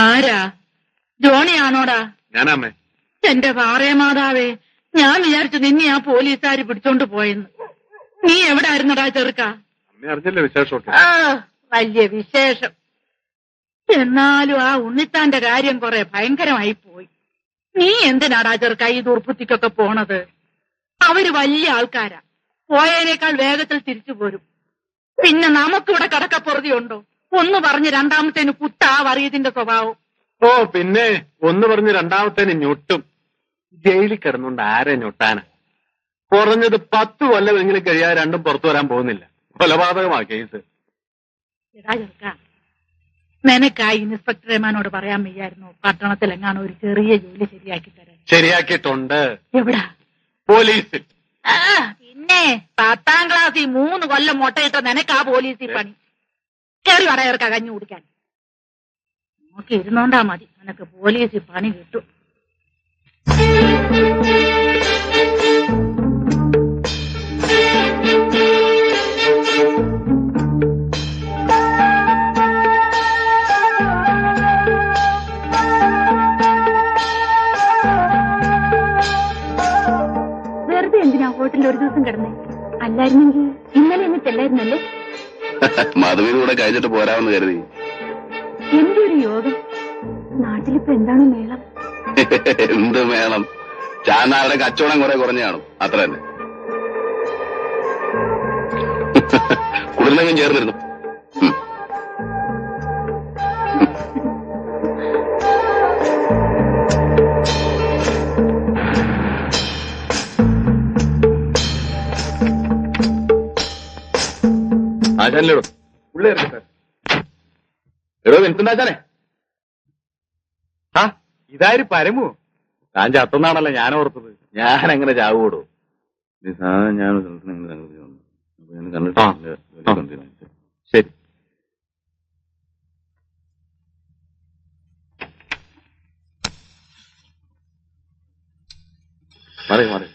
ആരാ? ജോണിയാണോടാ? ഞാനാമ്മേ. എന്റെ പാറേ മാതാവേ, ഞാൻ വിചാരിച്ചു നിന്നെ ആ പോലീസുകാര് പിടിച്ചോണ്ട് പോയെന്ന്. നീ എവിടെ ആയിരുന്നടാ ചെറുക്ക? അമ്മ അറിഞ്ഞല്ലേ വിശേഷമൊക്കെ? വലിയ വിശേഷം. എന്നാലും ആ ഉണ്ണിത്താന്റെ കാര്യം കുറെ ഭയങ്കരമായി പോയി. നീ എന്തിനാടാ ചെറുക്ക ഈ ദുർബുദ്ധിക്കൊക്കെ പോണത്? അവര് വലിയ ആൾക്കാരാ, പോയതിനേക്കാൾ വേഗത്തിൽ തിരിച്ചു പോരും. പിന്നെ നമുക്കിവിടെ കടക്കപ്പുറതിയുണ്ടോ? ഒന്ന് പറഞ്ഞ് രണ്ടാമത്തേന് കുത്താ വറിയതിന്റെ സ്വഭാവം. ഓ പിന്നെ ഒന്ന് പറഞ്ഞ് രണ്ടാമത്തേന് ഞൊട്ടും. ജയിലിൽ കിടന്നുകൊണ്ട് ആരെ ഞൊട്ടാന? കുറഞ്ഞത് 10 കൊല്ലമെങ്കിലും കഴിയാതെ രണ്ടും പുറത്തു വരാൻ പോകുന്നില്ല. കൊലപാതകമാ കേസ്. എടാ ചെറുക്ക, നിനക്ക് ആ ഇൻസ്പെക്ടർ റഹ്മാനോട് പറയാൻ വയ്യായിരുന്നു പട്ടണത്തിൽ എങ്ങാനും ഒരു ചെറിയ ജോലി ശരിയാക്കി തരാൻ? ശരിയാക്കിയിട്ടുണ്ട്. എവിടാ? പോലീസിൽ. പിന്നെ 10ാം ക്ലാസ്സിൽ 3 കൊല്ലം മുട്ടയിട്ട നിനക്ക് ആ പോലീസിൽ പണി. കയറി വടയർക്ക കഞ്ഞി കുടിക്കാൻ. നോക്കി ഇരുന്നോണ്ടാ മതി, നിനക്ക് പോലീസിൽ പണി കിട്ടും. വെറുതെ എന്തിനാ ഹോട്ടലിൽ ഒരു ദിവസം കിടന്നേ? അല്ലായിരുന്നെങ്കിൽ ഇന്നലെ എന്നിട്ടല്ലായിരുന്നല്ലേ? മാധവിയുടെ കഴിഞ്ഞിട്ട് പോരാമെന്ന് കരുതി. എന്റെ ഒരു യോഗം. നാട്ടിലിപ്പോ എന്താണ് മേളം? എന്ത് മേളം? ചാനാരുടെ കച്ചവടം കുറെ കുറഞ്ഞു കാണും, അത്ര തന്നെ. കുളിർന്നെങ്കിലും ചേർന്നിരുന്നു. ആശാനിലിടോ ഉള്ളി ഇറക്കട്ടെ. എടോ വിൻസെന്റാശാനെ, ആ ഇതാര് പരമു? താൻ ചത്തുന്നാണല്ലോ ഞാൻ ഓർത്തത്. ഞാൻ എങ്ങനെ ചാവൂടോ? ഞാൻ കണ്ടിട്ട് ശരി. മാറി മാറി.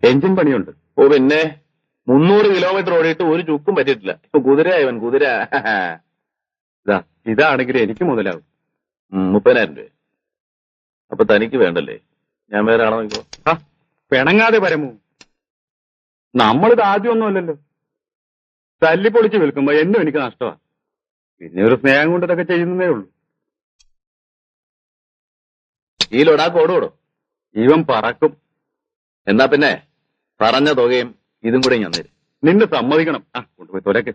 എഞ്ചിൻ പണിയുണ്ട്. ഓ പിന്നെ 300 കിലോമീറ്റർ ഓടിയിട്ട് ഒരു ചുക്കും പറ്റിയിട്ടില്ല. കുതിരയവൻ കുതിര. ഇതാണെങ്കിൽ എനിക്ക് മുതലാവും. 30,000 രൂപ. അപ്പൊ തനിക്ക് വേണ്ടല്ലേ? ഞാൻ വേറെ ആണോ നോക്കോ? പിണങ്ങാതെ പരമു. നമ്മളിത് ആദ്യമൊന്നുമല്ലല്ലോ. തല്ലിപ്പൊളിച്ച് വിൽക്കുമ്പോ എന്നും എനിക്ക് നഷ്ടമാണ്. പിന്നെ ഒരു സ്നേഹം കൊണ്ട് ഇതൊക്കെ ചെയ്യുന്നതേ ഉള്ളൂ. ഈ ലൊടാക്ക് ഓടോടോ? ഇവൻ പറക്കും. എന്നാ പിന്നെ പറഞ്ഞ തുകയും ഇതും കൂടെ ഞാൻ തരും. നിന്നെ സമ്മതിക്കണം. കൊണ്ടുപോയി തുരക്ക്.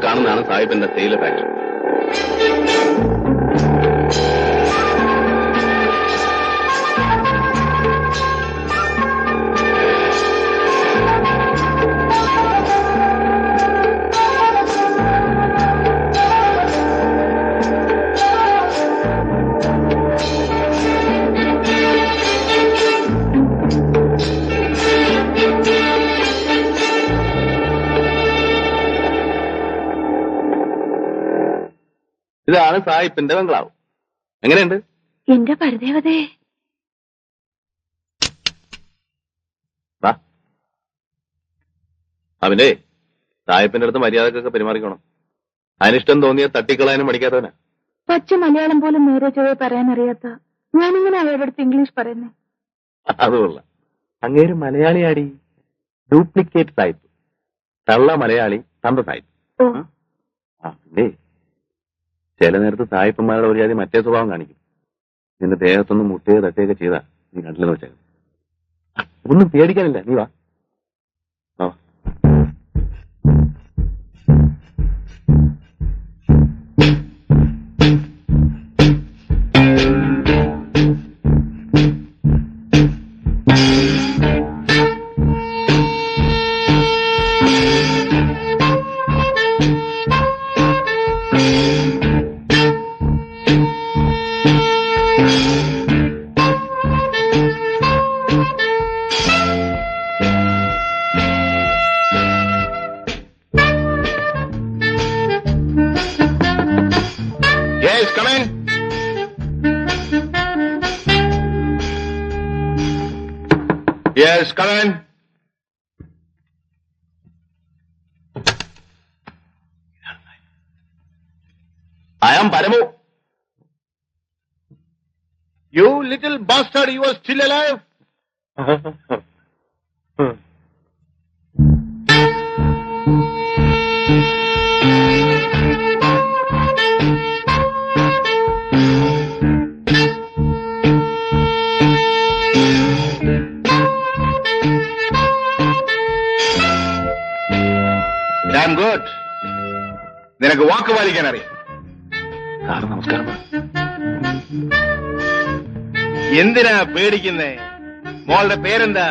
കാണുന്നതാണ് സാഹിബിന്റെ തേയില ഫാക്ടറി. ഇതാണ് സായിപ്പിന്റെ ബംഗ്ലാവ്. എങ്ങനെയുണ്ട്? എന്റെ പരദേവതേ. അവനെ സായിപ്പിന്റെ അടുത്ത് മര്യാദക്കൊക്കെ പെരുമാറിക്കണം. അതിനിഷ്ടം തോന്നിയ തട്ടിക്കളയാനും പഠിക്കാത്തവനാ. പച്ച മലയാളം പോലും നേരെ ചൊവ്വേ പറയാനറിയാത്ത ഞാനിങ്ങനെ അവരുടെ അടുത്ത് ഇംഗ്ലീഷ് പറയുന്നേ. അതുകൊള്ള. അങ്ങേര് മലയാളിയാടി. ഡ്യൂപ്ലിക്കേറ്റ് സായിപ്പ്. തള്ള മലയാളി, തന്ത സായിപ്പ്. പിന്നെ ചില നേരത്ത് സായിപ്പന്മാരുടെ ഒരു ജാതി മറ്റേ സ്വഭാവം കാണിക്കും. നിന്റെ ദേഹത്തൊന്നും മുട്ടുകയോ തട്ടുകയൊക്കെ ചെയ്താ നീ കണ്ടില്ലെന്ന് വെച്ചേക്കാം. ഒന്നും പേടിക്കാനില്ല, നീ വാ. Yes, come in. Yes, come in. I am Paramu. You little bastard, you are still alive? Damn good. നിനക്ക് വാക്ക് പാലിക്കാൻ അറിയാം. സാർ നമസ്കാരം. എന്തിനാ പേടിക്കുന്നേ? മോളുടെ പേരെന്താ?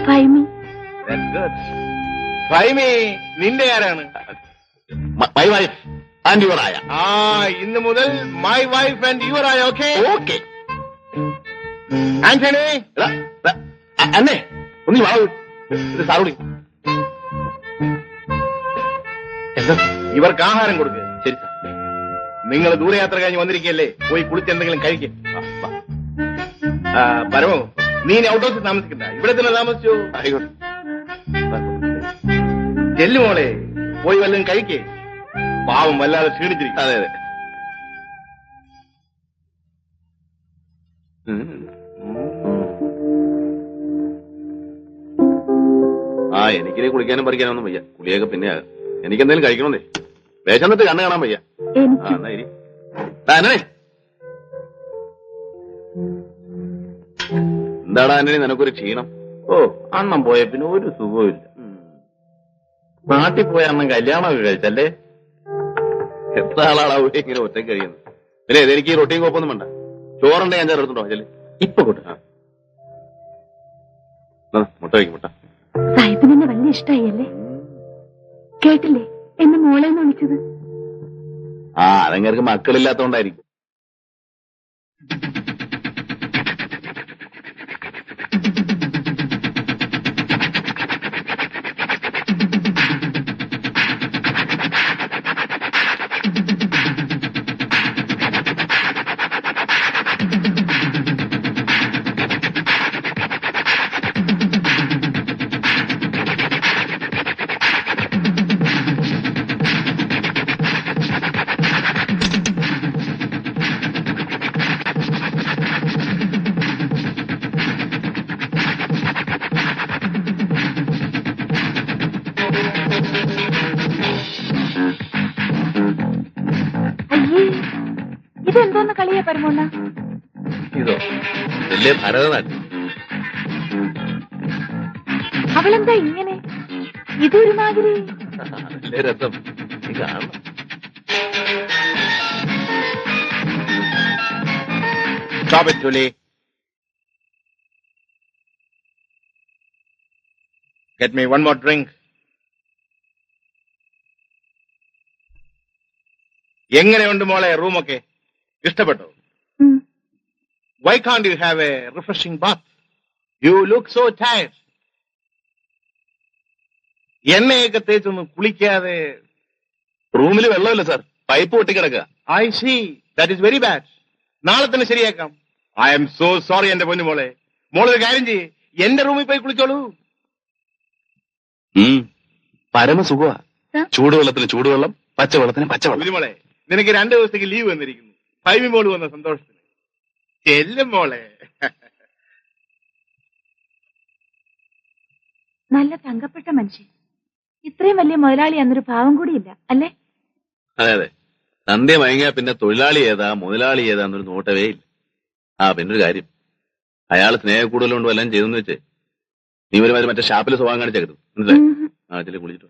ഫൈമി. That's good. ഫൈമി നിന്റെ ആരാണ്? My wife and your ayah. ഇന്ന് മുതൽ my wife and your ayah. Okay okay. Antony അന്നേ ഒന്ന് വളവ് സാറുടി. എന്താ ഇവർക്ക് ആഹാരം കൊടുക്കുക? ശരി സാർ. നിങ്ങൾ ദൂരയാത്ര കഴിഞ്ഞ് വന്നിരിക്കല്ലേ, പോയി കുളിച്ച് എന്തെങ്കിലും കഴിക്കും. പരമോ, നീ ഔട്ട് ഹൗസിൽ താമസിക്കണ്ട, ഇവിടെ തന്നെ താമസിച്ചു. ആയിക്കോട്ടെ. ചെല്ലു മോളെ, പോയി വല്ലതും കഴിക്കേ. പാവം വല്ലാതെ ക്ഷീണിച്ചിരിക്കും. അതെ അതെ. എനിക്കിനി കുളിക്കാനും പറിക്കാനൊന്നും വയ്യ. കുളിയൊക്കെ പിന്നെ ആകാം. എനിക്കെന്തെങ്കിലും കഴിക്കണമെന്നേ. വേഷന്നിട്ട് കണ്ണ് കാണാൻ വയ്യ. എന്താടാ ആന്റണി നിനക്കൊരു ക്ഷീണം? ഓ, അണ്ണം പോയ പിന്നെ ഒരു സുഖവും ഇല്ല. നാട്ടിൽ പോയ അണ്ണം കല്യാണമൊക്കെ കഴിച്ചല്ലേ? എത്ര ആളാളാവും ഇങ്ങനെ ഒറ്റയ്ക്ക് കഴിയുന്നത്. പിന്നെ എനിക്ക് ഈ റൊട്ടിയും കോപ്പൊന്നും വേണ്ട. ചോറുണ്ടെ ഞാൻ ചേർത്തുണ്ടോ ചെല്ലേ? ഇപ്പൊ കൂട്ട. മുട്ട വയ്ക്കും. മുട്ട സാഹിബിനെ വലിയ ഇഷ്ടായല്ലേ? കേട്ടില്ലേ എന്നെ മോളെന്ന് വിളിച്ചത്? അതങ്ങൾക്ക് മക്കളില്ലാത്തോണ്ടായിരിക്കും. ഇതെന്തോന്ന് കളിയാ പരമോണ്ണ? ഇതോ വലിയ ഭരതനാട്യം. അവളെന്താ ഇങ്ങനെ? ഇതൊരുമാതിരി വലിയ രസം. നീ കാണണം. Stop it, Julie. Get me one more drink. എങ്ങനെയുണ്ട് മോളെ റൂമൊക്കെ? ഇഷ്ടപ്പെട്ടോ? Why can't you have a refreshing bath? You look so tired. എണ്ണയൊക്കെ തേച്ചൊന്നും കുളിക്കാതെ. റൂമിൽ വെള്ളമില്ല സാർ, പൈപ്പ് പൊട്ടിക്കിടക്കുക. I see. That is very bad. നാളെ തന്നെ ശരിയാക്കാം. I am so sorry എന്റെ പൊന്നു മോളെ. മോളൊരു കാര്യം ചെയ്യ്, എന്റെ റൂമിൽ പോയി കുളിച്ചോളൂ. പരമസുഖമാ. ചൂടുവെള്ളത്തിന് ചൂടുവെള്ളം, പച്ചവെള്ളത്തിന് പച്ചവെള്ളം. മോളെ, നിനക്ക് 2 ദിവസത്തേക്ക് ലീവ് വന്നിരിക്കുന്നു. ഫൈമി മോള് വന്ന സന്തോഷത്തിന്. ചെല്ലും മോളെ. നല്ല തങ്കപ്പെട്ട മനുഷ്യൻ. ഇത്രയും വലിയ മുതലാളി എന്നൊരു ഭാവം കൂടിയില്ല അല്ലേ? അതെ അതെ. സന്ധ്യ മയങ്ങിയാ പിന്നെ തൊഴിലാളി ഏതാ മുതലാളി ഏതാന്നൊരു നോട്ടവേ ഇല്ല. പിന്നൊരു കാര്യം, അയാൾ സ്നേഹക്കൂടുതലുകൊണ്ടും എല്ലാം ചെയ്തെന്ന് വെച്ചേ നീ ഒരുമാതിരി മറ്റേ ഷാപ്പിൽ സ്വഭാവം കാണിച്ചേക്കരുത്. മനസ്സിലായി? ചെല്ലി കുളിച്ചിട്ട്